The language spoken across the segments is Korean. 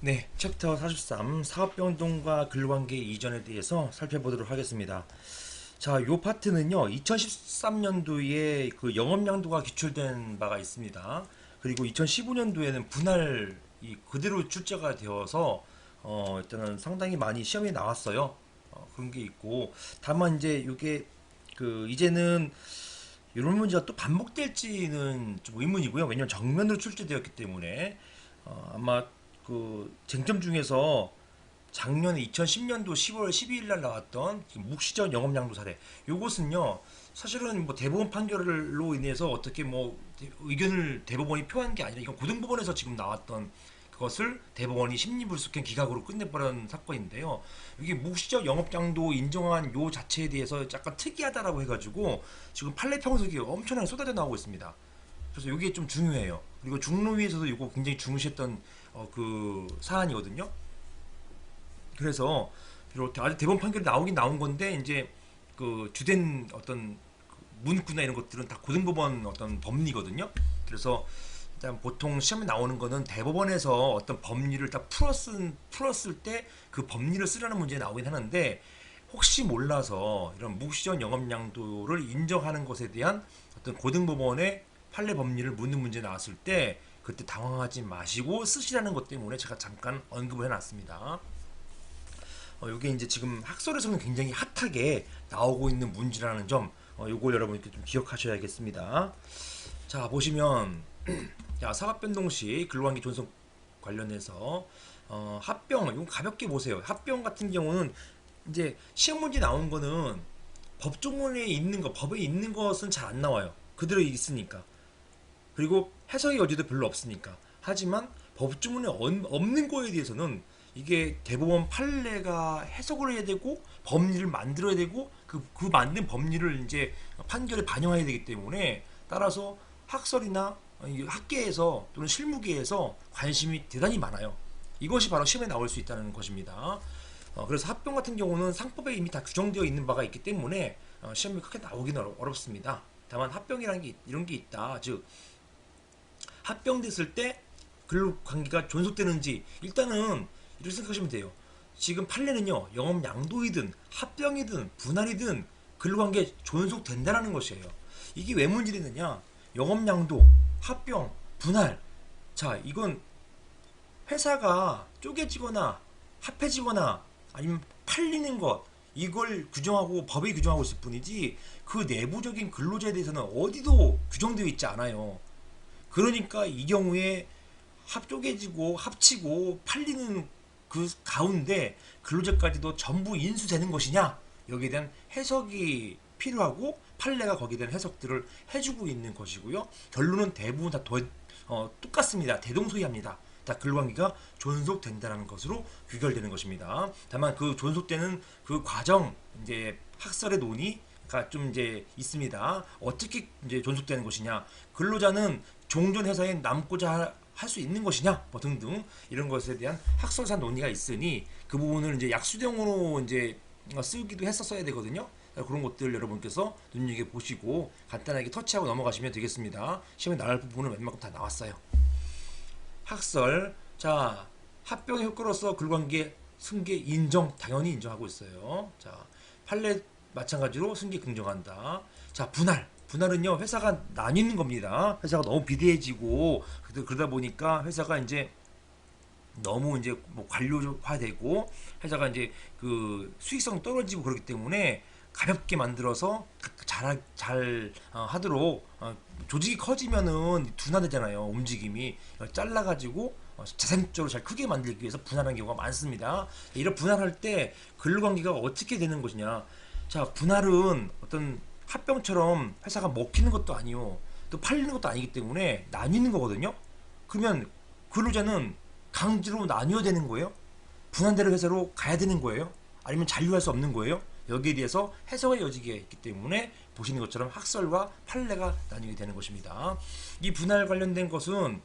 네, 챕터 43 사업변동과 근로관계 이전에 대해서 살펴보도록 하겠습니다. 자, 요 파트는요, 2013년도에 그 영업양도가 기출된 바가 있습니다. 그리고 2015년도에는 분할이 그대로 출제가 되어서 일단은 상당히 많이 시험에 나왔어요. 그런 게 있고, 다만 이제 요게 그 이제는 이런 문제가 또 반복될지는 좀 의문이고요. 왜냐면 정면으로 출제되었기 때문에 아마 그 쟁점 중에서 작년에 2010년도 10월 12일 날 나왔던 묵시전 영업양도 사례, 요것은요 사실은 뭐 대법원 판결로 인해서 어떻게 뭐 의견을 대법원이 표한 게 아니라 이건 고등법원에서 지금 나왔던 그것을 대법원이 심리불속행 기각으로 끝내버린 사건인데요. 이게 묵시적 영업장도 인정한 요 자체에 대해서 약간 특이하다라고 해가지고 지금 판례 평석이 엄청나게 쏟아져 나오고 있습니다. 그래서 이게 좀 중요해요. 그리고 중노위에서도 이거 굉장히 중시했던 그 사안이거든요. 그래서 아직 대법원 판결이 나오긴 나온 건데 이제 그 주된 어떤 문구나 이런 것들은 다 고등법원 어떤 법리거든요. 그래서 일단 보통 시험에 나오는 거는 대법원에서 어떤 법리를 딱 풀었을 때 그 법리를 쓰라는 문제 나오긴 하는데, 혹시 몰라서 이런 묵시적 영업양도를 인정하는 것에 대한 어떤 고등법원의 판례 법리를 묻는 문제 나왔을 때 그때 당황하지 마시고 쓰시라는 것 때문에 제가 잠깐 언급을 해놨습니다. 이게 이제 지금 학설에서는 굉장히 핫하게 나오고 있는 문제라는 점, 요걸 여러분께 좀 기억하셔야겠습니다. 자, 보시면 자, 사업변동시 근로관계 존속 관련해서 합병, 이건 가볍게 보세요. 합병 같은 경우는 이제 시험 문제 나온 거는 법조문에 있는 거, 법에 있는 것은 잘 안 나와요. 그대로 있으니까. 그리고 해석의 여지도 별로 없으니까. 하지만 법조문에 없는 거에 대해서는 이게 대법원 판례가 해석을 해야 되고 법리를 만들어야 되고 그 만든 법리를 이제 판결에 반영해야 되기 때문에, 따라서 학설이나 학계에서 또는 실무계에서 관심이 대단히 많아요. 이것이 바로 시험에 나올 수 있다는 것입니다. 그래서 합병 같은 경우는 상법에 이미 다 규정되어 있는 바가 있기 때문에 시험에 크게 나오기는 어렵습니다. 다만 합병이라는 게 이런 게 있다. 즉 합병됐을 때 근로관계가 존속되는지, 일단은 이렇게 생각하시면 돼요. 지금 판례는요, 영업 양도이든 합병이든 분할이든 근로관계 존속된다는 것이에요. 이게 왜 문제되느냐? 영업 양도, 합병, 분할. 자, 이건 회사가 쪼개지거나 합해지거나 아니면 팔리는 것, 이걸 규정하고 법이 규정하고 있을 뿐이지 그 내부적인 근로자에 대해서는 어디도 규정되어 있지 않아요. 그러니까 이 경우에 쪼개지고 합치고 팔리는 그 가운데 근로자까지도 전부 인수되는 것이냐, 여기에 대한 해석이 필요하고 판례가 거기에 대한 해석들을 해주고 있는 것이고요. 결론은 대부분 다 똑같습니다. 대동소이합니다. 다 근로관계가 존속된다는 것으로 귀결되는 것입니다. 다만 그 존속되는 그 과정, 이제 학설의 논의가 좀 이제 있습니다. 어떻게 이제 존속되는 것이냐, 근로자는 종전 회사에 남고자 할 수 있는 것이냐, 뭐 등등 이런 것에 대한 학설상 논의가 있으니 그 부분을 이제 약수령으로 이제 쓰기도 했었어야 되거든요. 그런 것들 여러분께서 눈여겨 보시고 간단하게 터치하고 넘어가시면 되겠습니다. 시험에 나올 부분은 웬만큼 다 나왔어요. 학설. 자, 합병의 효과로서 근로관계 승계 인정, 당연히 인정하고 있어요. 자, 판례 마찬가지로 승계 긍정한다. 자, 분할은요, 회사가 나뉘는 겁니다. 회사가 너무 비대해지고 그러다 보니까 회사가 이제 너무 이제 뭐 관료화되고 회사가 이제 그 수익성 떨어지고 그렇기 때문에 가볍게 만들어서 잘 하도록, 조직이 커지면은 둔화되잖아요. 움직임이 잘라가지고 재생적으로 잘 크게 만들기 위해서 분할하는 경우가 많습니다. 이런 분할할 때 근로관계가 어떻게 되는 것이냐. 자, 분할은 어떤 합병처럼 회사가 먹히는 것도 아니요, 또 팔리는 것도 아니기 때문에 나뉘는 거거든요. 그러면 근로자는 강제로 나뉘어야 되는 거예요? 분할되는 회사로 가야 되는 거예요? 아니면 잔류할 수 없는 거예요? 여기에 대해서 해석의 여지가 있기 때문에 보시는 것처럼 학설과 판례가 나뉘게 되는 것입니다. 이 분할 관련된 것은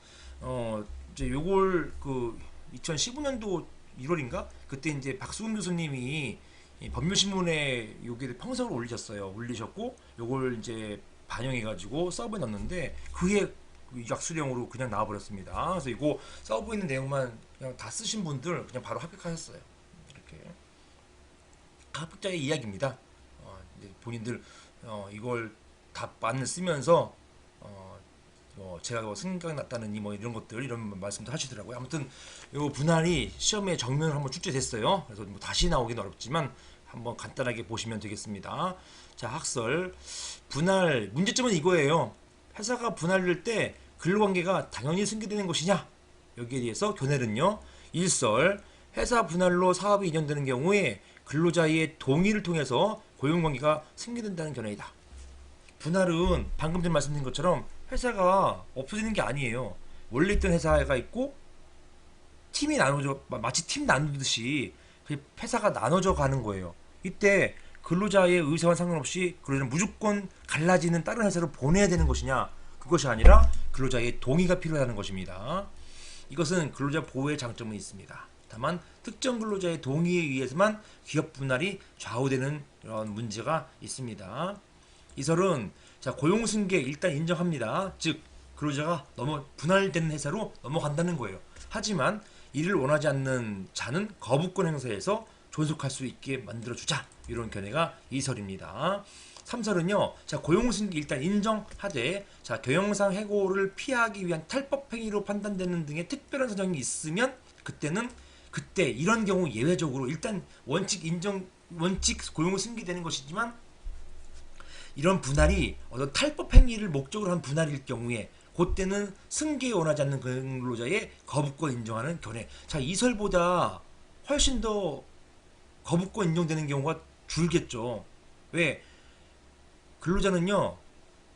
이제 요걸 그 2015년도 1월인가 그때 이제 박수근 교수님이 이 법률신문에 요게 평석을 올리셨고 요걸 이제 반영해가지고 서버에 넣었는데 그게 약수령으로 그냥 나와버렸습니다. 그래서 이거 서버에 있는 내용만 그냥 다 쓰신 분들 그냥 바로 합격하셨어요. 이렇게 합격자의 이야기입니다. 이제 본인들 이걸 답안을 쓰면서 제가 생각이 났다느니 이런 것들 이런 말씀도 하시더라고요. 아무튼 이 분할이 시험에 정면으로 한번 출제됐어요. 그래서 다시 나오기는 어렵지만 한번 간단하게 보시면 되겠습니다. 자, 학설 분할 문제점은 이거예요. 회사가 분할될 때 근로관계가 당연히 승계되는 것이냐? 여기에 대해서 교내는요. 일설 회사 분할로 사업이 이전되는 경우에 근로자의 동의를 통해서 고용관계가 승계된다는 견해이다. 분할은 방금 전 말씀드린 것처럼 회사가 없어지는 게 아니에요. 원래 있던 회사가 있고 팀이 나눠져 마치 팀 나누듯이 회사가 나눠져 가는 거예요. 이때 근로자의 의사와 상관없이 근로자는 무조건 갈라지는 다른 회사로 보내야 되는 것이냐? 그것이 아니라 근로자의 동의가 필요하다는 것입니다. 이것은 근로자 보호의 장점은 있습니다. 다만 특정 근로자의 동의에 의해서만 기업 분할이 좌우되는 이런 문제가 있습니다. 이설은 고용 승계 일단 인정합니다. 즉 근로자가 분할된 회사로 넘어간다는 거예요. 하지만 이를 원하지 않는 자는 거부권 행사에서 존속할 수 있게 만들어주자, 이런 견해가 이설입니다. 3설은요. 고용 승계 일단 인정하되 경영상 해고를 피하기 위한 탈법 행위로 판단되는 등의 특별한 사정이 있으면 그때 이런 경우 예외적으로 일단 원칙 고용은 승계되는 것이지만 이런 분할이 어떤 탈법 행위를 목적으로 한 분할일 경우에 그때는 승계에 원하지 않는 근로자의 거부권 인정하는 견해. 이설보다 훨씬 더 거부권 인정되는 경우가 줄겠죠. 왜? 근로자는요,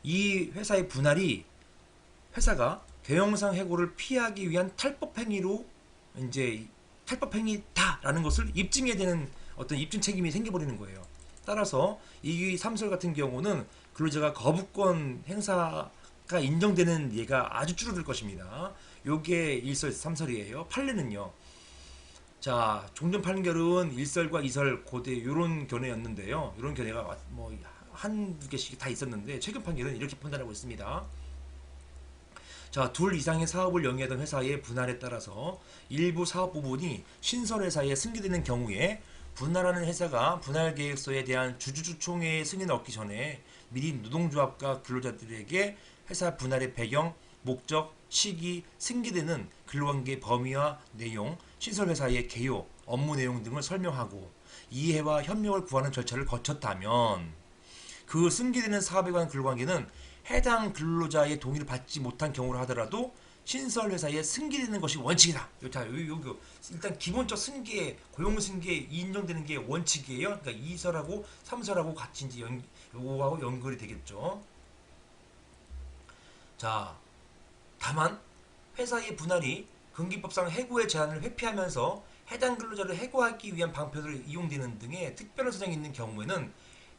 이 회사의 분할이 회사가 경영상 해고를 피하기 위한 탈법 행위로 이제 탈법 행위다라는 것을 입증해야 되는 어떤 입증 책임이 생겨버리는 거예요. 따라서 이 3설 같은 경우는 근로자가 거부권 행사가 인정되는 예가 아주 줄어들 것입니다. 요게 1설, 3설이에요. 판례는요. 종전 판결은 1설과 2설 고대 요런 견해였는데요. 요런 견해가 한두 개씩 다 있었는데 최근 판결은 이렇게 판단하고 있습니다. 둘 이상의 사업을 영위하던 회사의 분할에 따라서 일부 사업 부분이 신설회사에 승계되는 경우에 분할하는 회사가 분할계획서에 대한 주주총회의 승인을 얻기 전에 미리 노동조합과 근로자들에게 회사 분할의 배경, 목적, 시기, 승계되는 근로관계 범위와 내용, 신설회사의 개요, 업무 내용 등을 설명하고 이해와 협력을 구하는 절차를 거쳤다면 그 승계되는 사업에 관한 근로관계는 해당 근로자의 동의를 받지 못한 경우를 하더라도 신설회사에 승계되는 것이 원칙이다. 일단 기본적 승계, 고용 승계 인정되는 게 원칙이에요. 그러니까 2설하고 3설하고 같이 이제 요거하고 연결이 되겠죠. 다만 회사의 분할이 근기법상 해고의 제한을 회피하면서 해당 근로자를 해고하기 위한 방편으로 이용되는 등의 특별한 사정이 있는 경우에는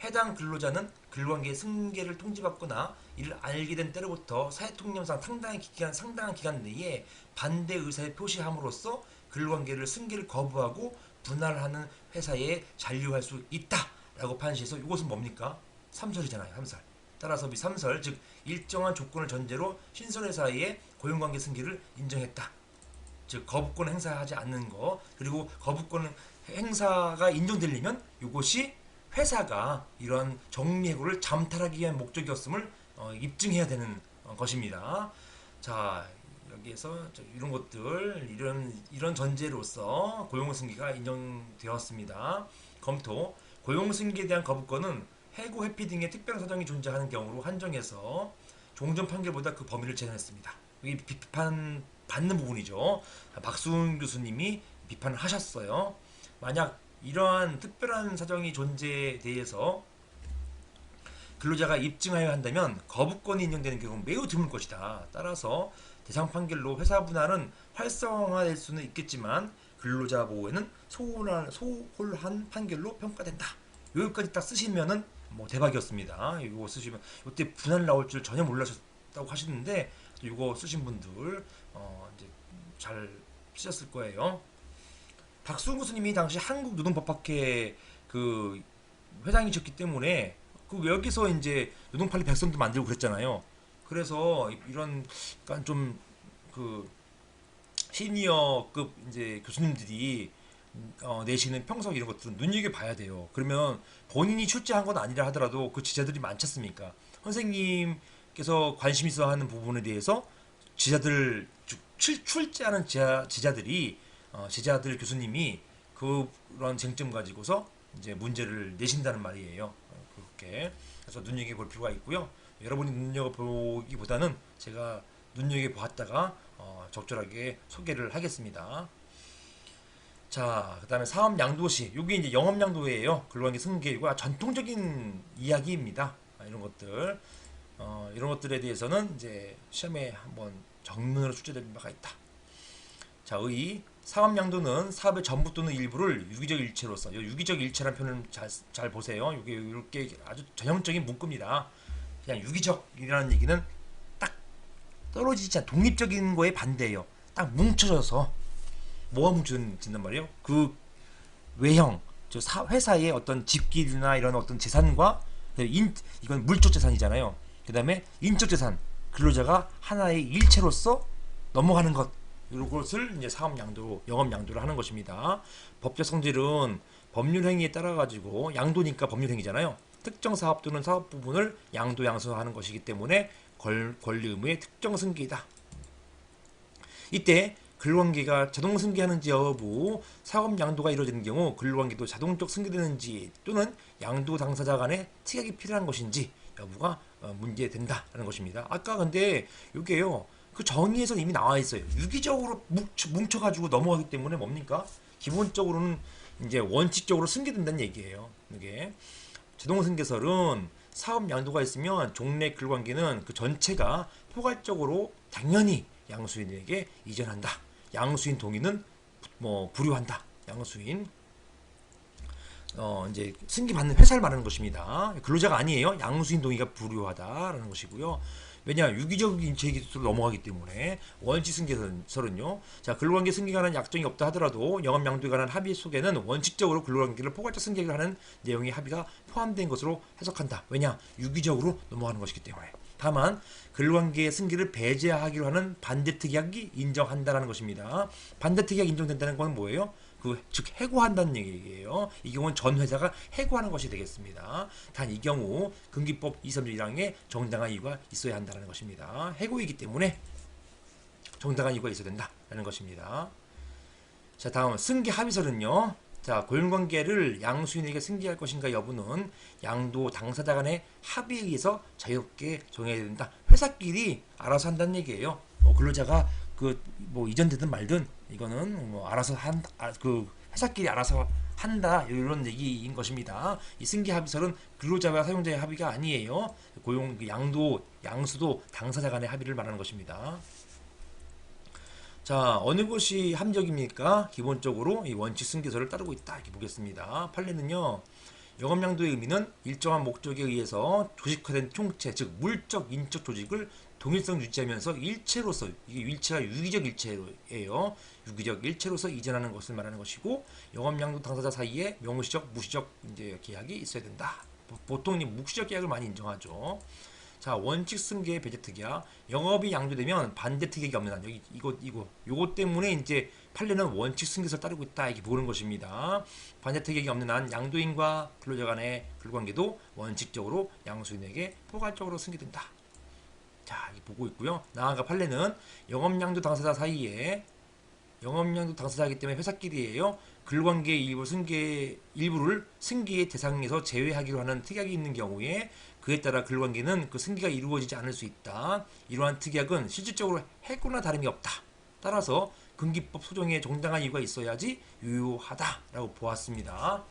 해당 근로자는 근로관계 승계를 통지받거나 이를 알게 된 때로부터 사회통념상 상당한 기간 내에 반대 의사를 표시함으로써 근로관계를 승계를 거부하고 분할하는 회사에 잔류할 수 있다라고 판시해서 이것은 뭡니까? 3설이잖아요. 3설. 따라서 이 3설, 즉 일정한 조건을 전제로 신설회사의 고용관계 승계를 인정했다. 즉 거부권 행사하지 않는 거, 그리고 거부권 행사가 인정되려면 이것이 회사가 이런 정리해고를 잠탈하기 위한 목적이었음을 입증해야 되는 것입니다. 여기에서 이런 것들, 이런 전제로서 고용승계가 인정되었습니다. 검토. 고용승계에 대한 거부권은 해고, 회피 등의 특별한 사정이 존재하는 경우로 한정해서 종전 판결보다 그 범위를 제한했습니다. 이게 비판받는 부분이죠. 박수훈 교수님이 비판을 하셨어요. 만약 이러한 특별한 사정이 존재에 대해서 근로자가 입증하여야 한다면 거부권이 인정되는 경우는 매우 드물 것이다. 따라서 대상 판결로 회사 분할은 활성화될 수는 있겠지만 근로자 보호에는 소홀한 판결로 평가된다. 여기까지 딱 쓰시면은 대박이었습니다. 이거 쓰시면 이때 분할 나올 줄 전혀 몰라셨다고 하시는데 이거 쓰신 분들 이제 잘 쓰셨을 거예요. 박수훈 교수님이 당시 한국노동법학회 그 회장이셨기 때문에 여기서 이제 노동판례 백성도 만들고 그랬잖아요. 그래서 이런 약간 좀 시니어급 이제 교수님들이 내시는 평석 이런 것들은 눈여겨봐야 돼요. 그러면 본인이 출제한 건 아니라 하더라도 그 지자들이 많지 않습니까? 선생님께서 관심 있어 하는 부분에 대해서 지자들 출제하는 지자들이 지자들 교수님이 그런 쟁점 가지고서 이제 문제를 내신다는 말이에요. 그렇게 그래서 눈여겨볼 필요가 있고요. 여러분이 눈여겨보기보다는 제가 눈여겨보았다가 적절하게 소개를 하겠습니다. 자, 그 다음에 사업 양도시. 이게 이제 영업 양도예요. 근로관계 승계이고 전통적인 이야기입니다. 이런 것들. 이런 것들에 대해서는 이제 시험에 한번 정문으로 출제된 바가 있다. 자, 사업 양도는 사업의 전부 또는 일부를 유기적 일체로서, 이 유기적 일체라는 표현을 잘 보세요. 이게 이렇게 아주 전형적인 문구입니다. 그냥 유기적이라는 얘기는 딱 떨어지지 않, 독립적인 거에 반대예요. 딱 뭉쳐져서 뭐가 뭉쳐진단 말이에요? 그 외형, 회사의 어떤 집길이나 이런 어떤 재산과 이건 물적 재산이잖아요. 그 다음에 인적 재산, 근로자가 하나의 일체로서 넘어가는 것, 이것을 이제 사업 양도, 영업 양도를 하는 것입니다. 법적 성질은 법률 행위에 따라 가지고 양도니까 법률 행위잖아요. 특정 사업 또는 사업 부분을 양도 양수하는 것이기 때문에 권리 의무의 특정 승계이다. 이때 근로관계가 자동 승계하는지 여부, 사업 양도가 이루어지는 경우 근로관계도 자동적 승계되는지 또는 양도 당사자 간의 특약이 필요한 것인지 여부가 문제된다라는 것입니다. 아까 근데 이게요, 그 정의에서 이미 나와 있어요. 유기적으로 뭉쳐가지고 넘어가기 때문에 뭡니까? 기본적으로는 이제 원칙적으로 승계된다는 얘기예요. 이게 자동 승계설은 사업 양도가 있으면 종래 근로관계는 그 전체가 포괄적으로 당연히 양수인에게 이전한다. 양수인 동의는 불효한다. 양수인 이제 승계받는 회사를 말하는 것입니다. 근로자가 아니에요. 양수인 동의가 불효하다라는 것이고요. 왜냐, 유기적인 제기로 넘어가기 때문에. 원칙 승계설은요, 자, 근로관계 승계에 관한 약정이 없다 하더라도 영업 양도에 관한 합의 속에는 원칙적으로 근로관계를 포괄적 승계를 하는 내용의 합의가 포함된 것으로 해석한다. 왜냐, 유기적으로 넘어가는 것이기 때문에. 다만 근로관계의 승계를 배제하기로 하는 반대특약이 인정한다라는 것입니다. 반대특약 인정된다는 건 뭐예요? 즉 해고한다는 얘기예요. 이 경우는 전 회사가 해고하는 것이 되겠습니다. 단 이 경우 금기법 231항에 정당한 이유가 있어야 한다는 것입니다. 해고이기 때문에 정당한 이유가 있어야 된다는 것입니다. 자, 다음 승계 합의설은요. 자, 고용관계를 양수인에게 승계할 것인가 여부는 양도 당사자 간의 합의에 의해서 자유롭게 정해야 된다. 회사끼리 알아서 한다는 얘기예요. 근로자가 이전되든 말든 이거는 알아서 회사끼리 알아서 한다, 이런 얘기인 것입니다. 이 승계 합의설은 근로자와 사용자의 합의가 아니에요. 고용 양수도 당사자 간의 합의를 말하는 것입니다. 자, 어느 것이 합리적입니까? 기본적으로 이 원칙 승계설을 따르고 있다, 이렇게 보겠습니다. 판례는요, 영업양도의 의미는 일정한 목적에 의해서 조직화된 총체, 즉 물적, 인적 조직을 동일성 유지하면서 일체로서, 이게 일체가 유기적 일체예요. 유기적 일체로서 이전하는 것을 말하는 것이고, 영업양도 당사자 사이에 명시적, 무시적 이제 계약이 있어야 된다. 보통 묵시적 계약을 많이 인정하죠. 자, 원칙 승계의 배제 특약. 영업이 양도되면 반대 특약이 없는 한, 요거 때문에 이제 판례는 원칙 승계설 따르고 있다, 이렇게 보는 것입니다. 반대 특약이 없는 한 양도인과 근로자 간의 근로관계도 원칙적으로 양수인에게 포괄적으로 승계된다. 자, 이렇게 보고 있고요. 나아가 판례는 영업양도 당사자 사이에, 영업양도 당사자이기 때문에 회사끼리예요. 근로관계의 일부를 승계의 대상에서 제외하기로 하는 특약이 있는 경우에 그에 따라 근로관계는 그 승계가 이루어지지 않을 수 있다. 이러한 특약은 실질적으로 해고나 다름이 없다. 따라서 금기법 소정에 정당한 이유가 있어야지 유효하다라고 보았습니다.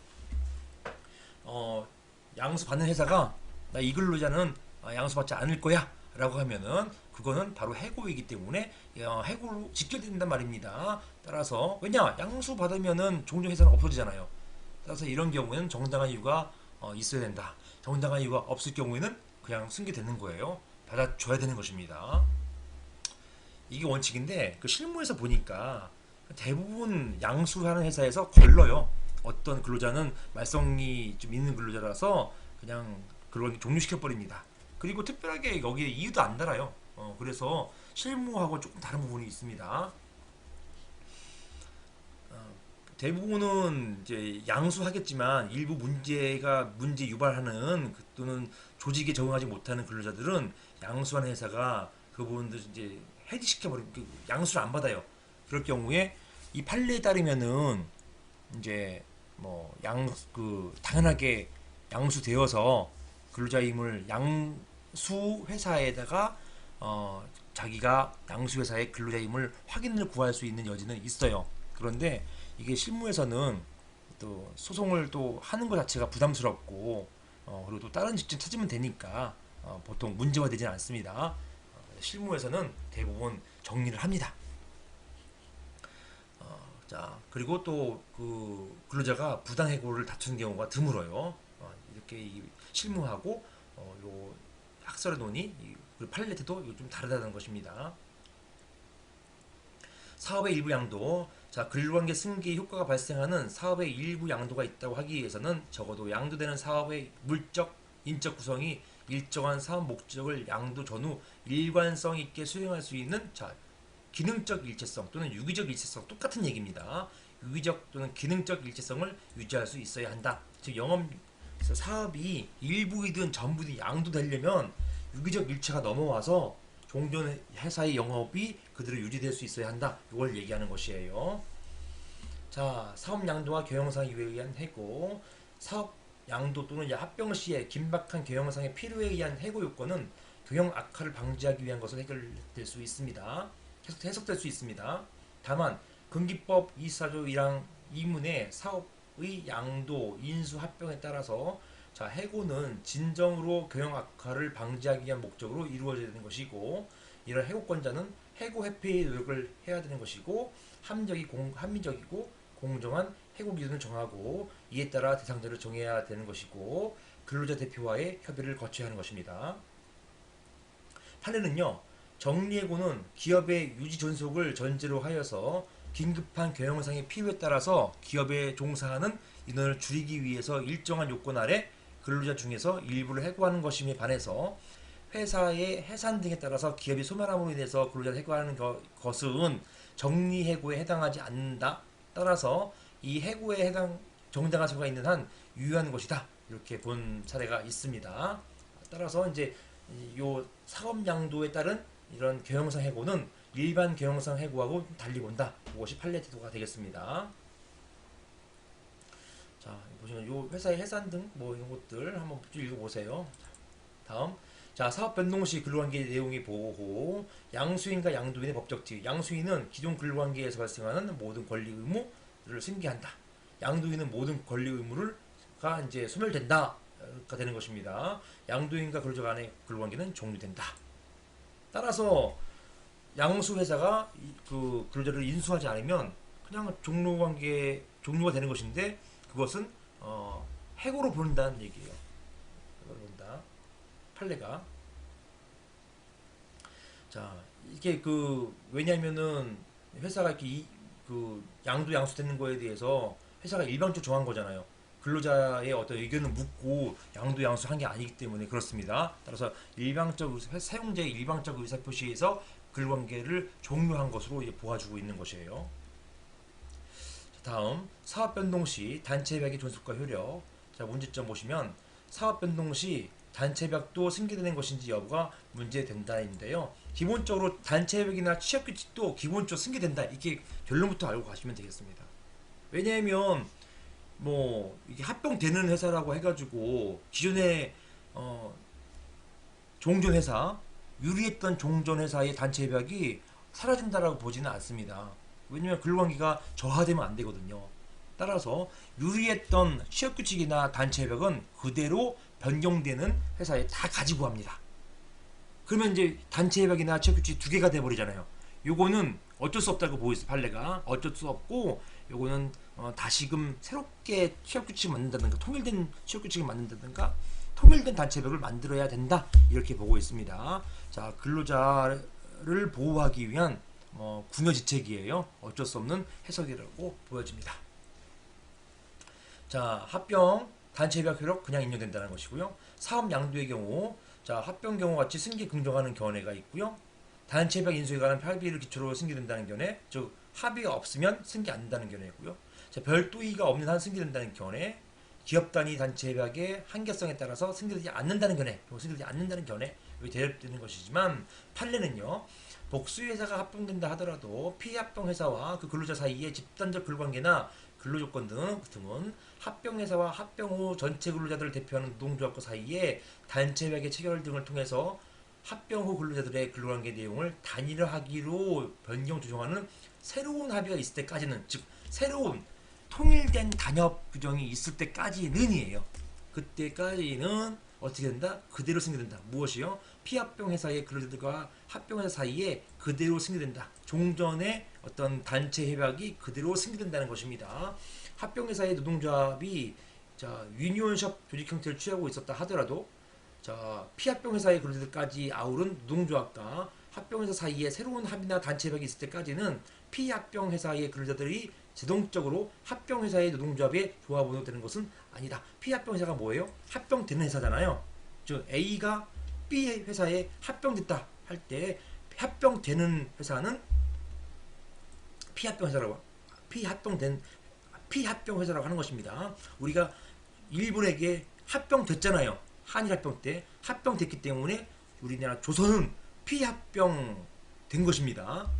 양수 받는 회사가 나 이 근로자는 양수 받지 않을 거야 라고 하면은 그거는 바로 해고이기 때문에 해고로 직결된단 말입니다. 따라서 왜냐, 양수 받으면은 종종 회사는 없어지잖아요. 따라서 이런 경우에는 정당한 이유가 있어야 된다. 정당한 이유가 없을 경우에는 그냥 승계되는 거예요. 받아줘야 되는 것입니다. 이게 원칙인데 그 실무에서 보니까 대부분 양수하는 회사에서 걸러요. 어떤 근로자는 말썽이 좀 있는 근로자라서 그냥 근로관계 종료시켜 버립니다. 그리고 특별하게 여기에 이유도 안 달아요. 그래서 실무하고 조금 다른 부분이 있습니다. 대부분은 이제 양수하겠지만 일부 문제 유발하는 또는 조직에 적응하지 못하는 근로자들은 양수하는 회사가 그 부분들 이제 해지시켜 버리고 양수를 안 받아요. 그럴 경우에 이 판례에 따르면은 이제 뭐 당연하게 양수되어서 근로자임을 양수 회사에다가 자기가 양수 회사의 근로자임을 확인을 구할 수 있는 여지는 있어요. 그런데 이게 실무에서는 또 소송을 또 하는 것 자체가 부담스럽고 그리고 또 다른 직장 찾으면 되니까 보통 문제가 되지는 않습니다. 실무에서는 대부분 정리를 합니다. 자, 그리고 또 그 근로자가 부당해고를 다투는 경우가 드물어요. 이렇게 실무하고 요 학설의 논의, 그 판례도 좀 다르다는 것입니다. 사업의 일부 양도. 자, 근로관계 승계의 효과가 발생하는 사업의 일부 양도가 있다고 하기 위해서는 적어도 양도되는 사업의 물적, 인적 구성이 일정한 사업 목적을 양도 전후 일관성 있게 수행할 수 있는, 자, 기능적 일체성 또는 유기적 일체성, 똑같은 얘기입니다. 유기적 또는 기능적 일체성을 유지할 수 있어야 한다. 즉 사업이 일부이든 전부든 양도되려면 유기적 일체가 넘어와서 종전 회사의 영업이 그대로 유지될 수 있어야 한다. 이걸 얘기하는 것이에요. 자, 사업 양도와 경영상 이유에 의한 해고. 사업 양도 또는 합병 시에 긴박한 경영상의 필요에 의한 해고 요건은 경영 악화를 방지하기 위한 것으로 해결될 수 있습니다. 해석될 수 있습니다. 다만 금기법 24조 1항 2문의 사업의 양도, 인수, 합병에 따라서, 자, 해고는 진정으로 경영 악화를 방지하기 위한 목적으로 이루어져야 되는 것이고, 이런 해고권자는 해고 회피의 노력을 해야 되는 것이고, 합리적이고 공정한 해고 기준을 정하고 이에 따라 대상자를 정해야 되는 것이고, 근로자 대표와의 협의를 거쳐야 하는 것입니다. 판례는요, 정리해고는 기업의 유지 존속을 전제로 하여서 긴급한 경영상의 필요에 따라서 기업에 종사하는 인원을 줄이기 위해서 일정한 요건 아래 근로자 중에서 일부를 해고하는 것임에 반해서 회사의 해산 등에 따라서 기업이 소멸함으로 인해서 근로자를 해고하는 것은 정리해고에 해당하지 않는다. 따라서 이 해고에 정당한 사유가 있는 한 유효한 것이다. 이렇게 본 사례가 있습니다. 따라서 이제 요 사업 양도에 따른 이런 경영상 해고는 일반 경영상 해고하고 달리 본다. 그것이 판례 태도가 되겠습니다. 자, 보시면 요 회사의 해산 등 뭐 이런 것들 한번 쭉 읽어보세요. 다음, 자, 사업 변동 시 근로관계 내용의 보호. 양수인과 양도인의 법적 지위. 양수인은 기존 근로관계에서 발생하는 모든 권리 의무를 승계한다. 양도인은 모든 권리 의무가 이제 소멸된다가 되는 것입니다. 양도인과 근로자 간의 근로관계는 종료된다. 따라서 양수 회사가 그 근로자를 인수하지 않으면 그냥 종료가 되는 것인데, 그것은 해고로 본다는 얘기예요. 해고로 본다. 판례가. 자, 이게 왜냐면은 회사가 이렇게 양수되는 거에 대해서 회사가 일방적으로 정한 거잖아요. 근로자의 어떤 의견을 묻고 양수한 게 아니기 때문에 그렇습니다. 따라서 사용자의 일방적 의사표시에서 근로관계를 종료한 것으로 이제 보아주고 있는 것이에요. 다음, 사업 변동 시 단체 협약의 존속과 효력. 자, 문제점 보시면 사업 변동 시 단체 협약도 승계되는 것인지 여부가 문제된다인데요. 기본적으로 단체 협약이나 취업 규칙도 기본적으로 승계된다. 이게 결론부터 알고 가시면 되겠습니다. 왜냐하면 뭐 이게 합병되는 회사라고 해가지고 기존의 종전회사, 유리했던 종전회사의 단체 협약이 사라진다라고 보지는 않습니다. 왜냐면 근로관계가 저하되면 안 되거든요. 따라서 유리했던 취업규칙이나 단체 협약은 그대로 변경되는 회사에 다 가지고 갑니다. 그러면 이제 단체 협약이나 취업규칙 두 개가 돼버리잖아요. 요거는 어쩔 수 없다고 보고 있어요. 판례가 어쩔 수 없고, 요거는 다시금 새롭게 취업규칙을 만든다든가 통일된 취업규칙을 만든다든가 통일된 단체 협약을 만들어야 된다. 이렇게 보고 있습니다. 자, 근로자를 보호하기 위한 궁여지책이에요. 어쩔 수 없는 해석이라고 보여집니다. 자, 합병, 단체 협약 효력 그냥 인정된다는 것이고요. 사업 양도의 경우, 자, 합병 경우 같이 승계 긍정하는 견해가 있고요. 단체 협약 인수에 관한 합의를 기초로 승계된다는 견해, 즉 합의가 없으면 승계 안 된다는 견해고요. 자, 별도의가 없는 한 승계된다는 견해, 기업 단위 단체 협약의 한계성에 따라서 승계되지 않는다는 견해, 승계되지 않는다는 견해, 여기 대립되는 것이지만 판례는요. 복수회사가 합병된다 하더라도 피합병회사와 그 근로자 사이의 집단적 근로관계나 근로조건 등은 합병회사와 합병 후 전체 근로자들을 대표하는 노동조합과 사이에 단체협약의 체결 등을 통해서 합병 후 근로자들의 근로관계 내용을 단일화하기로 변경 조정하는 새로운 합의가 있을 때까지는, 즉 새로운 통일된 단협 규정이 있을 때까지는이에요. 그때까지는 어떻게 된다? 그대로 승계된다. 무엇이요? 피합병 회사의 근로자들과 합병 회사 사이에 그대로 승계된다. 종전의 어떤 단체 협약이 그대로 승계된다는 것입니다. 합병 회사의 노동조합이 유니온샵 조직 형태를 취하고 있었다 하더라도 피합병 회사의 근로자들까지 아우른 노동조합과 합병 회사 사이에 새로운 합의나 단체 협약이 있을 때까지는 피합병 회사의 근로자들이自動적으로 합병 회사의 노동조합의 조합원으로 되는 것은 아니다. 피합병 회사가 뭐예요? 합병되는 회사잖아요. 즉 A가 B 회사에 합병됐다 할 때 합병되는 회사는 피합병 회사라고 피합병 회사라고 하는 것입니다. 우리가 일본에게 합병됐잖아요. 한일 합병 때 합병됐기 때문에 우리나라 조선은 피합병 된 것입니다.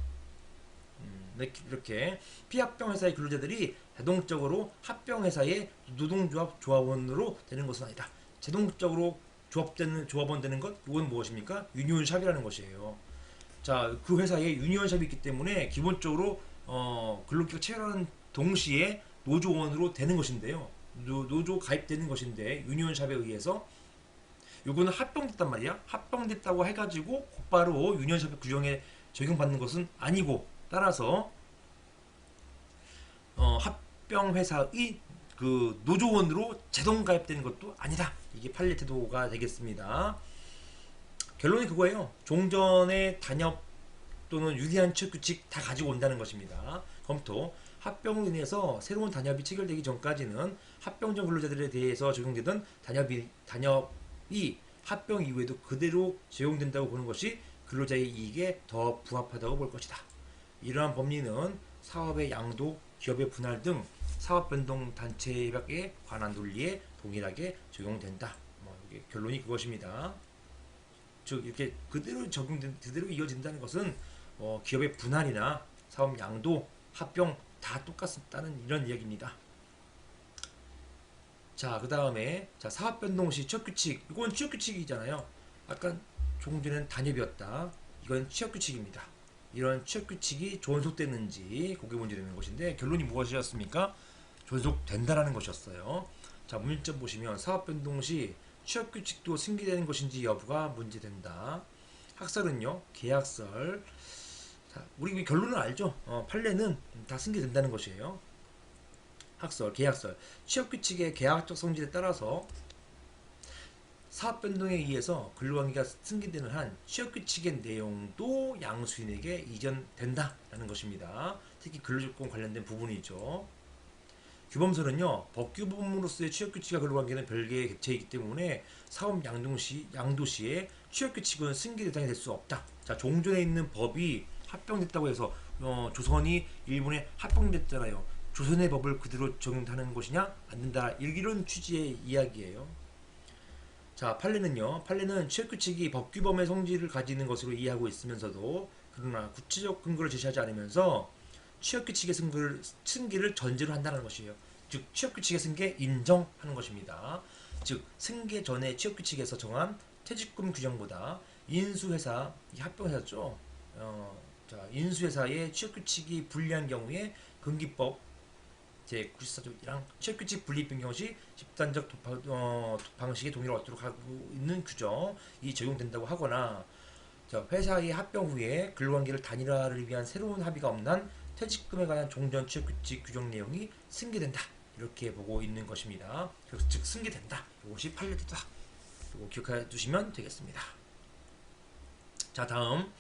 이렇게 피합병 회사의 근로자들이 자동적으로 합병 회사의 노동조합 조합원으로 되는 것은 아니다. 자동적으로 조합원 되는 것, 이건 무엇입니까? 유니온샵이라는 것이에요. 자, 그 회사에 유니온샵이 있기 때문에 기본적으로 근로기가 체결하는 동시에 노조원으로 되는 것인데요. 노조 가입되는 것인데 유니온샵에 의해서 요거는 합병됐단 말이야. 합병됐다고 해가지고 곧바로 유니온샵의 규정에 적용받는 것은 아니고, 따라서 합병 회사의 그 노조원으로 자동 가입되는 것도 아니다. 이게 판례 태도가 되겠습니다. 결론이 그거예요. 종전의 단협 또는 유리한 취업 규칙 다 가지고 온다는 것입니다. 검토. 합병으로 인해서 새로운 단협이 체결되기 전까지는 합병 전 근로자들에 대해서 적용되던 단협이 합병 이후에도 그대로 적용된다고 보는 것이 근로자의 이익에 더 부합하다고 볼 것이다. 이러한 법리는 사업의 양도, 기업의 분할 등 사업변동 단체 협약에 관한 논리에 동일하게 적용된다. 이게 결론이 그것입니다. 즉 이렇게 그대로 이어진다는 것은 기업의 분할이나 사업 양도, 합병 다 똑같다는 이런 이야기입니다. 자, 그 다음에 사업 변동 시 취업 규칙, 이건 취업 규칙이잖아요. 아까 조금 전에는 단협이었다. 이건 취업 규칙입니다. 이런 취업 규칙이 존속되는지 그게 문제되는 것인데, 결론이 무엇이었습니까? 존속된다라는 것이었어요. 자, 문제점 보시면 사업 변동 시 취업 규칙도 승계되는 것인지 여부가 문제된다. 학설은요, 계약설. 자, 우리 결론은 알죠? 판례는 다 승계된다는 것이에요. 학설, 계약설. 취업 규칙의 계약적 성질에 따라서 사업 변동에 의해서 근로관계가 승계되는 한 취업 규칙의 내용도 양수인에게 이전된다라는 것입니다. 특히 근로조건 관련된 부분이죠. 규범서는요, 법규범으로서의 취업 규칙과 근로관계는 별개의 객체이기 때문에 사업 양도 시에 취업 규칙은 승계 대상이 될 수 없다. 자, 종전에 있는 법이 합병됐다고 해서 조선이 일본에 합병됐잖아요. 조선의 법을 그대로 적용하는 것이냐? 안 된다. 이런 취지의 이야기예요. 자, 판례는 취업규칙이 법규범의 성질을 가지는 것으로 이해하고 있으면서도 그러나 구체적 근거를 제시하지 않으면서 취업규칙의 승계를 전제로 한다는 것이에요. 즉 취업규칙의 승계 인정하는 것입니다. 즉 승계 전에 취업규칙에서 정한 퇴직금 규정보다 인수회사, 합병회사죠. 인수회사의 취업규칙이 불리한 경우에 금기법 제94조 1항 취업규칙 분리 변경 시 집단적 방식의 동의를 얻도록 하고 있는 규정이 적용된다고 하거나, 회사의 합병 후에 근로관계를 단일화를 위한 새로운 합의가 없는 한 퇴직금에 관한 종전 취업규칙 규정 내용이 승계된다. 이렇게 보고 있는 것입니다. 즉 승계된다. 이것이 판례다. 이거 기억해 두시면 되겠습니다. 자, 다음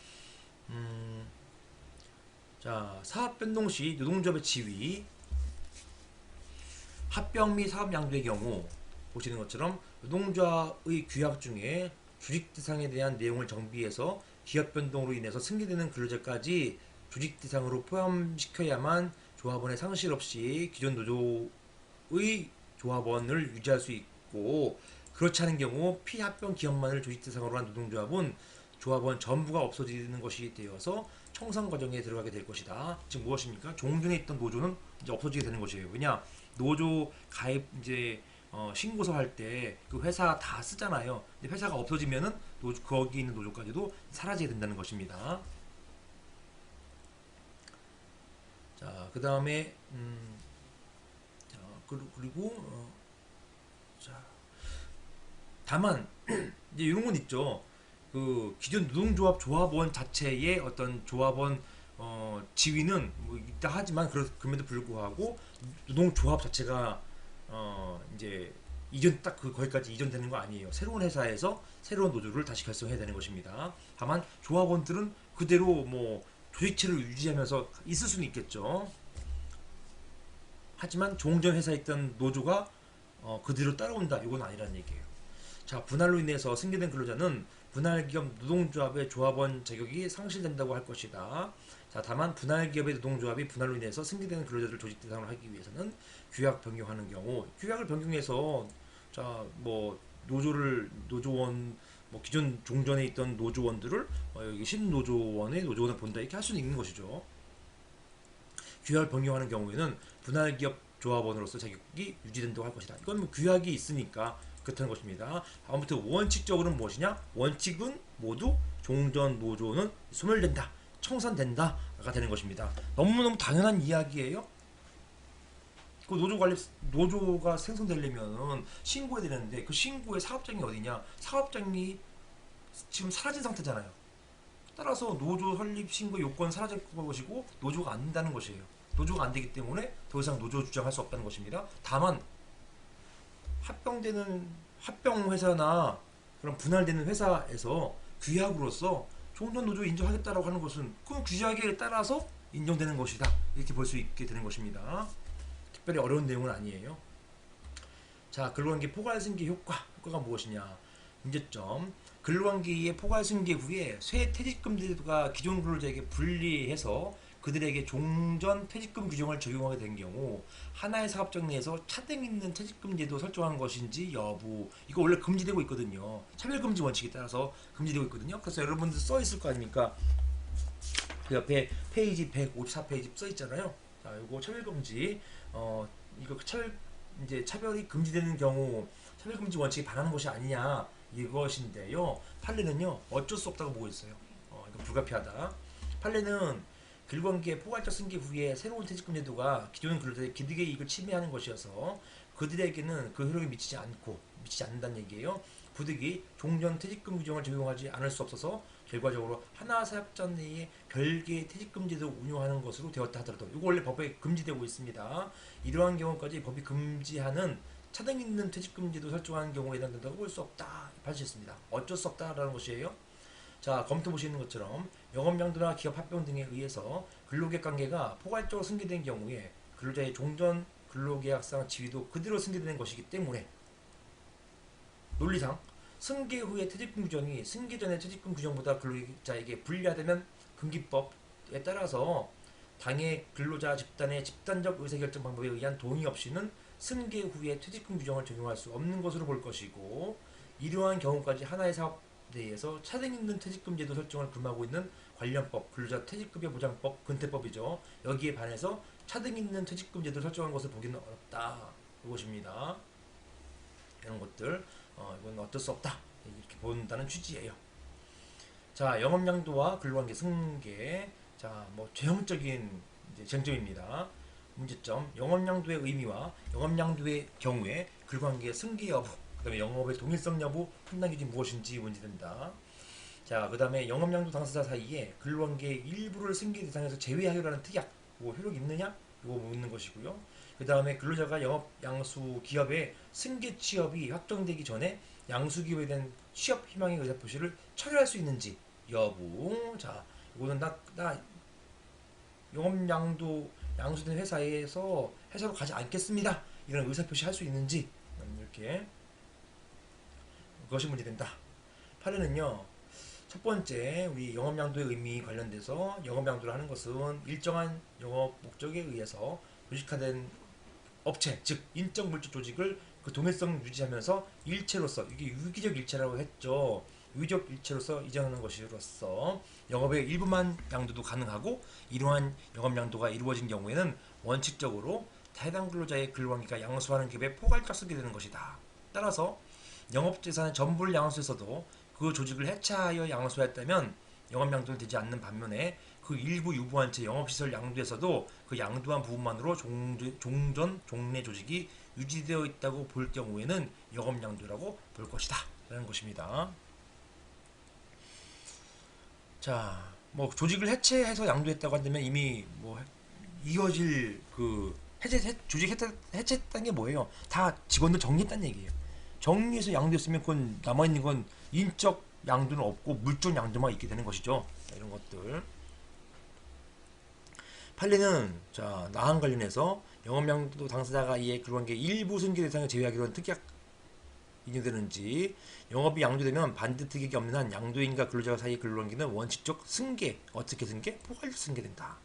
사업 변동 시 노동조합의 지위. 합병 및 사업 양도의 경우 보시는 것처럼 노동조합의 규약 중에 조직 대상에 대한 내용을 정비해서 기업 변동으로 인해서 승계되는 근로자까지 조직 대상으로 포함시켜야만 조합원의 상실 없이 기존 노조의 조합원을 유지할 수 있고, 그렇지 않은 경우 피합병 기업만을 조직 대상으로 한 노동조합은 조합원 전부가 없어지는 것이 되어서 청산 과정에 들어가게 될 것이다. 즉 무엇입니까? 종전에 있던 노조는 이제 없어지게 되는 것이에요. 왜냐? 노조 가입 이제 신고서 할 때 그 회사 다 쓰잖아요. 근데 회사가 없어지면은 거기 있는 노조까지도 사라지게 된다는 것입니다. 자, 그 다음에 자, 그리고 자, 다만 이제 이런 건 있죠. 그 기존 노동조합 조합원 자체의 어떤 조합원 지위는 뭐 있다 하지만 그럼에도 불구하고 노동조합 자체가 이제 이전 딱 거기까지 이전되는 거 아니에요. 새로운 회사에서 새로운 노조를 다시 결성해야 되는 것입니다. 다만 조합원들은 그대로 뭐 조직체를 유지하면서 있을 수는 있겠죠. 하지만 종전 회사에 있던 노조가 그대로 따라온다. 이건 아니라는 얘기예요. 자, 분할로 인해서 승계된 근로자는 분할기업 노동조합의 조합원 자격이 상실된다고 할 것이다. 자, 다만 분할기업의 노동조합이 분할로 인해서 승계된 근로자를 조직 대상으로 하기 위해서는 규약 변경하는 경우, 규약을 변경해서 자, 뭐 노조원 뭐 기존 종전에 있던 노조원들을 여기 신노조원의 노조원을 본다 이렇게 할 수는 있는 것이죠. 규약을 변경하는 경우에는 분할기업 조합원으로서 자격이 유지된다고 할 것이다. 이건 뭐 규약이 있으니까 그렇다는 것입니다. 아무튼 원칙적으로는 무엇이냐? 원칙은 모두 종전 노조는 소멸된다, 청산된다가 되는 것입니다. 너무너무 당연한 이야기예요. 그 노조가 생성되려면 신고해야 되는데 그 신고의 사업장이 어디냐? 사업장이 지금 사라진 상태잖아요. 따라서 노조 설립 신고 요건 사라질 것이고 노조가 안 된다는 것이에요. 노조가 안 되기 때문에 더 이상 노조 주장할 수 없다는 것입니다. 다만 합병 회사나 그런 분할되는 회사에서 규약으로서 종전 노조 인정하겠다라고 하는 것은 그 규약에 따라서 인정되는 것이다. 이렇게 볼 수 있게 되는 것입니다. 특별히 어려운 내용은 아니에요. 자, 근로관계 포괄승계 효과가 무엇이냐? 문제점. 근로관계의 포괄승계 후에 쇠 퇴직금제도가 기존 근로자에게 분리해서 그들에게 종전 퇴직금 규정을 적용하게 된 경우 하나의 사업장 내에서 차등 있는 퇴직금 제도 설정한 것인지 여부, 이거 원래 금지되고 있거든요. 차별금지 원칙에 따라서 금지되고 있거든요. 그래서 여러분들 써 있을 거 아닙니까? 그 옆에 페이지 154페이지 써 있잖아요. 자, 이거 차별금지 이거 이제 차별이 금지되는 경우 차별금지 원칙에 반하는 것이 아니냐 이것인데요. 판례는요 어쩔 수 없다고 보고 있어요. 이거 불가피하다. 판례는 근로관계 포괄적 승계 후에 새로운 퇴직금 제도가 기존 근로자의 기득의 이익을 침해하는 것이어서 그들에게는 그 효력이 미치지 않는다는 얘기예요. 부득이 종전 퇴직금 규정을 적용하지 않을 수 없어서 결과적으로 하나 사업장 내에 별개의 퇴직금 제도를 운영하는 것으로 되었다 하더라도 이거 원래 법에 금지되고 있습니다. 이러한 경우까지 법이 금지하는 차등 있는 퇴직금 제도 설정하는 경우에 해당된다고 볼 수 없다. 발표했습니다. 어쩔 수 없다라는 것이에요. 자, 검토 보시는 것처럼 영업양도나 기업 합병 등에 의해서 근로계약 관계가 포괄적으로 승계된 경우에 근로자의 종전 근로계약상 지위도 그대로 승계되는 것이기 때문에 논리상 승계 후의 퇴직금 규정이 승계 전의 퇴직금 규정보다 근로자에게 불리하다면 금기법에 따라서 당해 근로자 집단의 집단적 의사결정 방법에 의한 동의 없이는 승계 후의 퇴직금 규정을 적용할 수 없는 것으로 볼 것이고, 이러한 경우까지 하나의 사업 내에서 차등 있는 퇴직금 제도 설정을 금하고 있는 관련법, 근로자 퇴직급여 보장법, 근태법이죠. 여기에 반해서 차등 있는 퇴직금 제도 설정한 것을 보기는 어렵다. 이것입니다. 이런 것들 이건 어쩔 수 없다. 이렇게 본다는 취지예요. 자, 영업양도와 근로관계 승계. 자, 뭐 제형적인 이제 쟁점입니다. 문제점. 영업양도의 의미와 영업양도의 경우에 근로관계 승계 여부, 그 다음에 영업의 동일성 여부, 판단 기준이 무엇인지 문제된다. 자, 그 다음에 영업양도 당사자 사이에 근로관계의 일부를 승계 대상에서 제외하려는 특약, 뭐 효력이 있느냐? 이거 묻는 것이고요. 그 다음에 근로자가 영업 양수 기업의 승계 취업이 확정되기 전에 양수 기업에 대한 취업 희망의 의사표시를 철회할 수 있는지 여부. 자, 이거는 나 영업 양수된 회사에서 회사로 가지 않겠습니다. 이런 의사표시 할 수 있는지 이렇게 그것이 문제된다. 판례는요. 첫 번째, 우리 영업양도의 의미 관련돼서 영업양도를 하는 것은 일정한 영업 목적에 의해서 조직화된 업체, 즉 인적 물적 조직을 그 동일성 유지하면서 일체로서, 이게 유기적 일체라고 했죠. 유기적 일체로서 이전하는 것으로서 영업의 일부만 양도도 가능하고, 이러한 영업 양도가 이루어진 경우에는 원칙적으로 해당 근로자의 근로관계가 양수하는 기업에 포괄적 쓰게 되는 것이다. 따라서 영업재산의 전부를 양수해서도 그 조직을 해체하여 양수했다면 영업양도는 되지 않는 반면에, 그 일부 유보한 채 영업시설 양도에서도 그 양도한 부분만으로 종전 종래 조직이 유지되어 있다고 볼 경우에는 영업양도라고 볼 것이다 라는 것입니다. 자, 뭐 조직을 해체해서 양도했다고 한다면 이미 뭐 이어질 그 조직 해체했다는 게 뭐예요? 다 직원들 정리했다는 얘기예요. 정리해서 양도했으면 그건 남아있는 건 인적 양도는 없고 물적 양도만 있게 되는 것이죠. 이런 것들. 판례는 자, 나항 관련해서 영업양도 당사자가 이에 근로관계 일부 승계 대상을 제외하기로 한 특약 인정되는지, 영업이 양도되면 반대 특약이 없는 한 양도인과 근로자 사이의 근로관계는 원칙적 승계, 어떻게 승계? 포괄적 승계된다.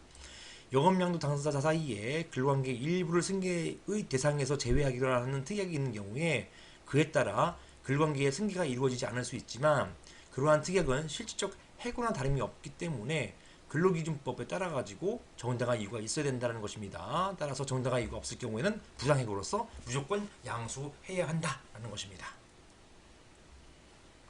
영업양도 당사자 사이에 근로관계 일부를 승계의 대상에서 제외하기로 하는 특약이 있는 경우에 그에 따라 근로관계의 승계가 이루어지지 않을 수 있지만, 그러한 특약은 실질적 해고나 다름이 없기 때문에 근로기준법에 따라 가지고 정당한 이유가 있어야 된다는 것입니다. 따라서 정당한 이유가 없을 경우에는 부당해고로서 무조건 양수해야 한다라는 것입니다.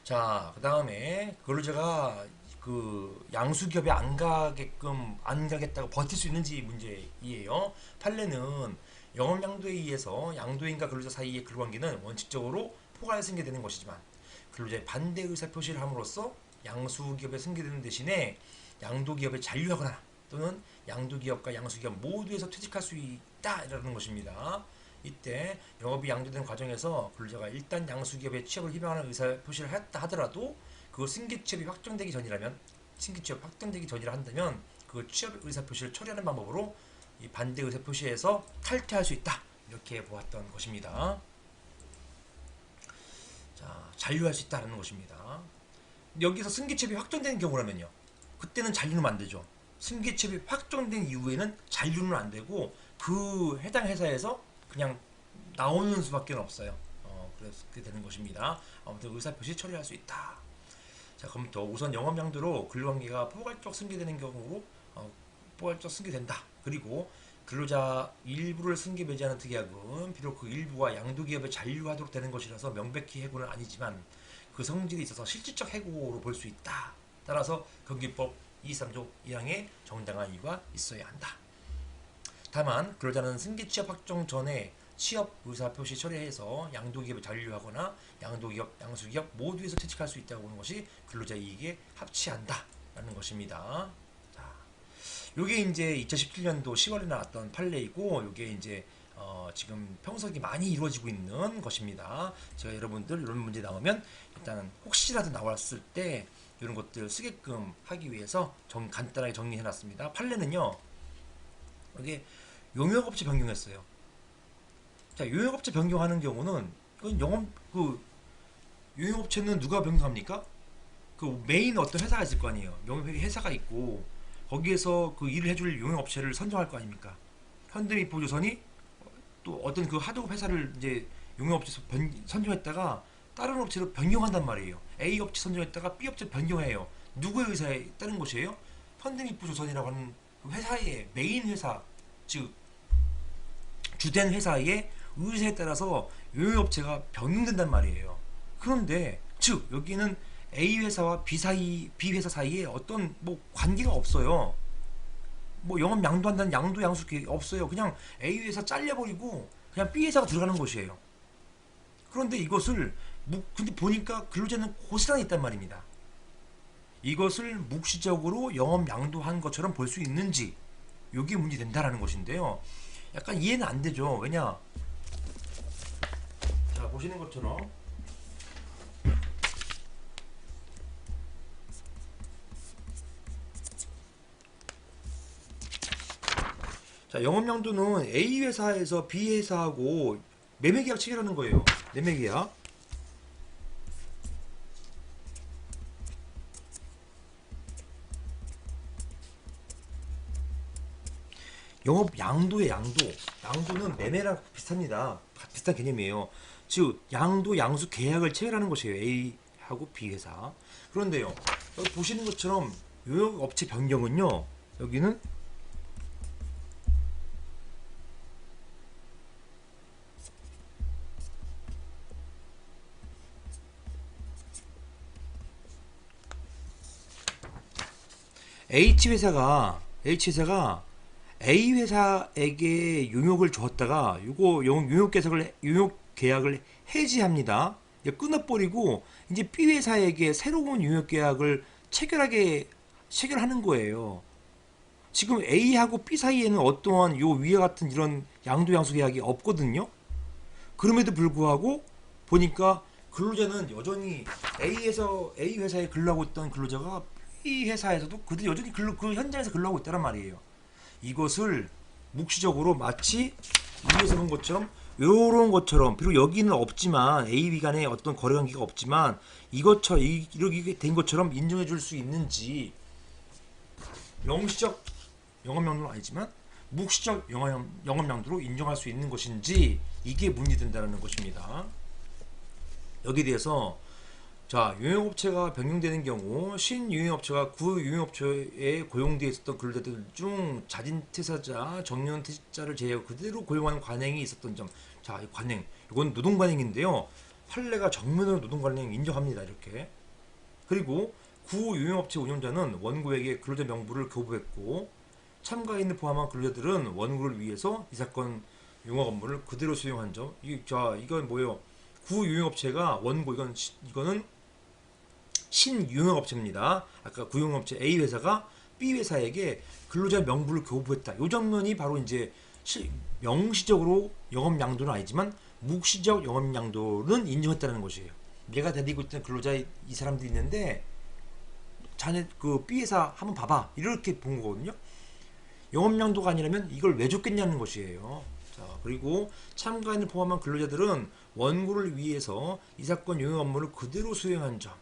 자, 그 다음에 근로자가 그 양수기업에 안 가겠다고 버틸 수 있는지 문제이에요. 판례는 영업양도에 의해서 양도인과 근로자 사이의 근로관계는 원칙적으로 포괄 승계되는 것이지만, 근로자의 반대 의사 표시를 함으로써 양수기업에 승계되는 대신에 양도기업에 잔류하거나 또는 양도기업과 양수기업 모두에서 퇴직할 수 있다라는 것입니다. 이때 영업이 양도된 과정에서 근로자가 일단 양수기업에 취업을 희망하는 의사 표시를 했다 하더라도, 그 승계취업이 확정되기 전이라 한다면 그 취업 의사 표시를 처리하는 방법으로 이 반대 의사 표시에서 탈퇴할 수 있다, 이렇게 보았던 것입니다. 자, 잔류할 수 있다는 것입니다. 여기서 승계취업이 확정된 경우라면요, 그때는 잔류는 안 되죠. 승계취업이 확정된 이후에는 잔류는 안 되고 그 해당 회사에서 그냥 나오는 수밖에 없어요. 그렇게 되는 것입니다. 아무튼 의사표시 처리할 수 있다. 자, 그럼 또 우선 영업양도로 근로관계가 포괄적 승계되는 경우로 포괄적 승계된다. 그리고 근로자 일부를 승계 배제하는 특약은 비록 그 일부가 양도기업에 잔류하도록 되는 것이라서 명백히 해고는 아니지만 그 성질이 있어서 실질적 해고로 볼 수 있다. 따라서 근기법 23조 1항에 정당한 이유가 있어야 한다. 다만 근로자는 승계 취업 확정 전에 취업 의사 표시 처리해서 양도기업에 잔류하거나 양도기업, 양수기업 모두에서 퇴직할 수 있다고 보는 것이 근로자 이익에 합치한다라는 것입니다. 자, 요게 이제 2017년도 10월에 나왔던 판례이고, 요게 이제 지금 평석이 많이 이루어지고 있는 것입니다. 제가 여러분들 이런 문제 나오면 일단 혹시라도 나왔을 때 이런 것들 쓰게끔 하기 위해서 간단하게 정리해 놨습니다. 판례는요, 이게 용역업체 변경했어요. 자, 용역업체 변경하는 경우는 용역업체는 누가 변경합니까? 그 메인 어떤 회사가 있을 거 아니에요. 회사가 있고 거기에서 그 일을 해줄 용역업체를 선정할 거 아닙니까? 현대미포조선이 또 어떤 그 하드업 회사를 이제 용역업체 선정했다가 다른 업체로 변경한단 말이에요. A 업체 선정했다가 B 업체 변경해요. 누구의 의사에 따른 것이에요? 현대미포조선이라고 하는 회사의 메인 회사, 즉 주된 회사의 의사에 따라서 용역업체가 변경된단 말이에요. 그런데 즉 여기는 A 회사와 B 회사 사이에 어떤 뭐 관계가 없어요. 뭐 영업 양도한다는 양도 양수기 없어요. 그냥 A 회사 잘려버리고 그냥 B 회사가 들어가는 것이에요. 그런데 이것을 근데 보니까 근로자는 고스란히 있단 말입니다. 이것을 묵시적으로 영업 양도한 것처럼 볼 수 있는지, 이게 문제된다라는 것인데요. 약간 이해는 안 되죠. 왜냐? 자, 보시는 것처럼 자, 영업양도는 A 회사에서 B 회사하고 매매계약 체결하는 거예요. 매매계약. 영업 양도의 양도. 양도는 매매랑 비슷합니다. 비슷한 개념이에요. 즉 양도 양수 계약을 체결하는 것이에요. A하고 B 회사. 그런데요. 여기 보시는 것처럼 요역 업체 변경은요. 여기는 H회사가 A 회사에게 용역을 주었다가 요거 용역 계약을 해지합니다. 끊어버리고 이제 B 회사에게 새로운 용역 계약을 체결하는 거예요. 지금 A하고 B 사이에는 어떠한 요 위와 같은 이런 양도 양수 계약이 없거든요. 그럼에도 불구하고 보니까 근로자는 여전히 A 회사에 근로하고 있던 근로자가 B 회사에서도 그들 여전히 그 현장에서 근로하고 있다는 말이에요. 이것을 묵시적으로 마치 위에서 본 것처럼 요런 것처럼, 비록 여기는 없지만 A, B 간에 어떤 거래 관계가 없지만 이것처럼 이렇게 된 것처럼 인정해 줄 수 있는지, 명시적 영업양도는 아니지만 묵시적 영업양도로 인정할 수 있는 것인지, 이게 문제된다는 것입니다. 여기에 대해서 자, 유형업체가 변경되는 경우 신유형업체가 구유형업체에 고용되어 있었던 근로자들 중 자진퇴사자, 정년퇴직자를 제외하고 그대로 고용하는 관행이 있었던 점. 자, 이 관행, 이건 노동관행인데요. 판례가 정면으로 노동관행 인정합니다. 이렇게. 그리고 구유형업체 운영자는 원고에게 근로자 명부를 교부했고 참가인을 포함한 근로자들은 원고를 위해서 이 사건 용역 업무를 그대로 수행한 점. 이건 뭐예요? 구유형업체가 원고, 이거는 신유형업체입니다. 아까 구형업체 A 회사가 B 회사에게 근로자 명부를 교부했다. 이 장면이 바로 이제 명시적으로 영업양도는 아니지만 묵시적 영업양도는 인정했다는 것이에요. 내가 데리고 있던 근로자 이 사람들이 있는데 자네 그 B 회사 한번 봐봐, 이렇게 본 거거든요. 영업양도가 아니라면 이걸 왜 줬겠냐는 것이에요. 자, 그리고 참가인을 포함한 근로자들은 원고를 위해서 이 사건 용역 업무를 그대로 수행한 점.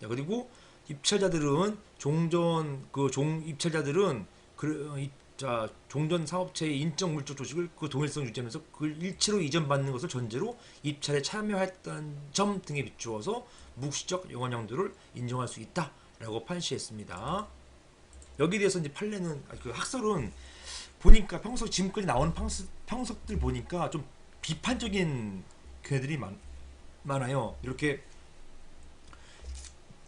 그리고 입찰자들은 종전 사업체의 인적 물적 조직을 그 동일성 유지하면서 그걸 일체로 이전받는 것을 전제로 입찰에 참여했다는 점 등에 비추어서 묵시적 영업양도를 인정할 수 있다라고 판시했습니다. 여기에 대해서 이제 판례는, 그 학설은 보니까 지금까지 나오는 평석들 보니까 좀 비판적인 괴들이 많아요. 이렇게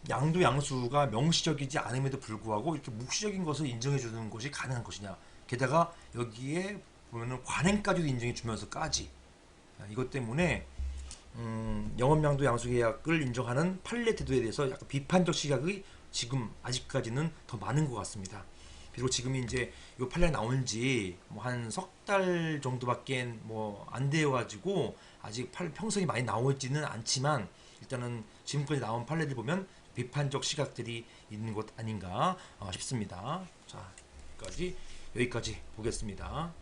양도 양수가 명시적이지 않음에도 불구하고 이렇게 묵시적인 것을 인정해 주는 것이 가능한 것이냐. 게다가 여기에 보면은 관행까지도 인정해 주면서까지, 이것 때문에 영업양도 양수 계약을 인정하는 판례 태도에 대해서 약간 비판적 시각이 지금 아직까지는 더 많은 것 같습니다. 비록 지금이 이제 이 판례가 나온 지 뭐 한 석 달 정도밖에 뭐 안 되어 가지고 아직 평석이 많이 나오지는 않지만, 일단은 지금까지 나온 판례들 보면 비판적 시각들이 있는 것 아닌가 싶습니다. 자, 여기까지 보겠습니다.